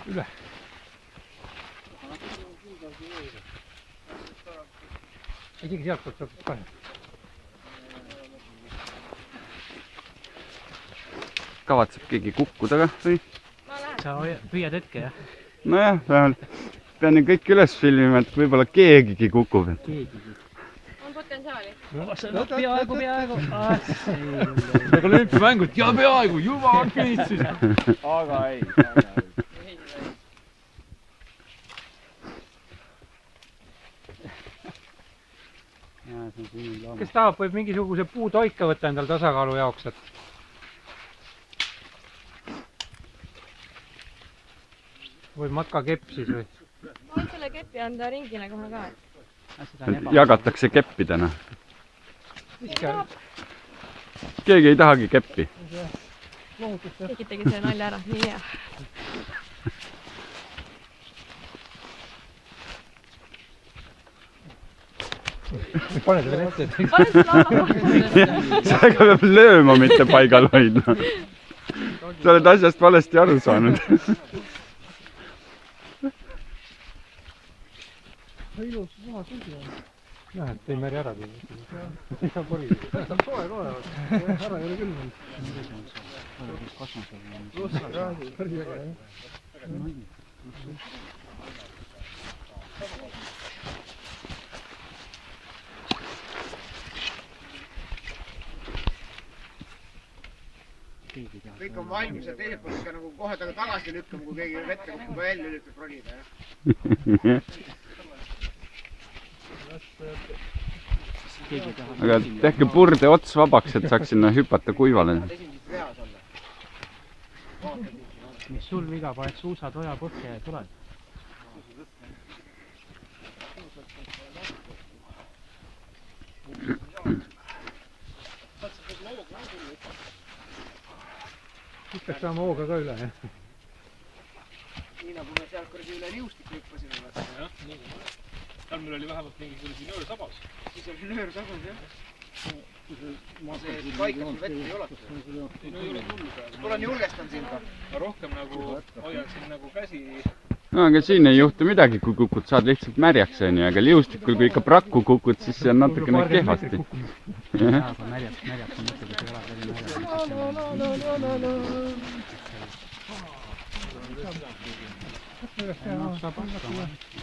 üle. Isegi sealt poolt saab kahe. Kavatseb keegi kukkuda ka või? Sa püüad hetke, jah? Nojah, vähemalt pean ju kõik üles filmima, et võib-olla keegigi kukub. Keegigi. On potentsiaali. Peaaegu. Nagu olümpiamängud ja peaaegu, juba on finitsis. Aga ei. Kes tahab, võib mingisuguse puutoika võtta endal tasakaalu jaoks, et või matkakepp siis või? Ma võin selle kepi anda ringile kohe ka. Jagatakse keppidena. Viska. Keegi ei tahagi keppi. Tekitage selle nalja ära, nii hea. Pane seda ette. Pane selle alla. Sellega peab lööma, mitte paigal hoidma. Sa oled asjast valesti aru saanud. Ilus maha sugi on. Jah, et ei määri ära teinud. Isa pori. Ta on soe kohe. Ära ei ole küll veel. Kõik on valmis ja teiselt poolt ka nagu kohe tagasi lükkama, kui keegi vette kukub välja üritab ronida. Aga tehke purde ots vabaks, et saaks sinna hüpata kuivale. Mis sul viga, paned suusad oja põhja ja tuled. Siis peaks saama hooga ka üle, jah? Nii nagu me sealt kuradi üle liustik hüppasime. Jah, nii. Tal meil oli vähemalt mingi kuradi nöör sabas. Siis oli nöör sabas, jah. See paikas vett ei ole. Tulen julgestan sind ka. Rohkem nagu hoian siin nagu käsi. No, aga siin ei juhtu midagi, kui kukud, saad lihtsalt märjaks, aga liustikul, kui ikka prakku kukud, siis see on natukene kehvasti. Aga märjaks on mõtlegi, see elab eri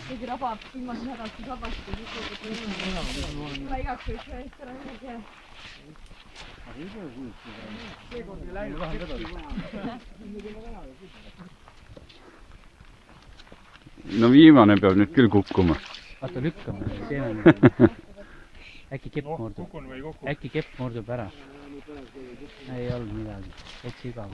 Keegi rabab viimase nädalast sabasti. Ma igaks võiks ühest ära midagi. No viimane peab nüüd küll kukkuma. Vaata lükkame, teeme. Äkki kepp murdub ära. Ei olnud midagi. Eks igav.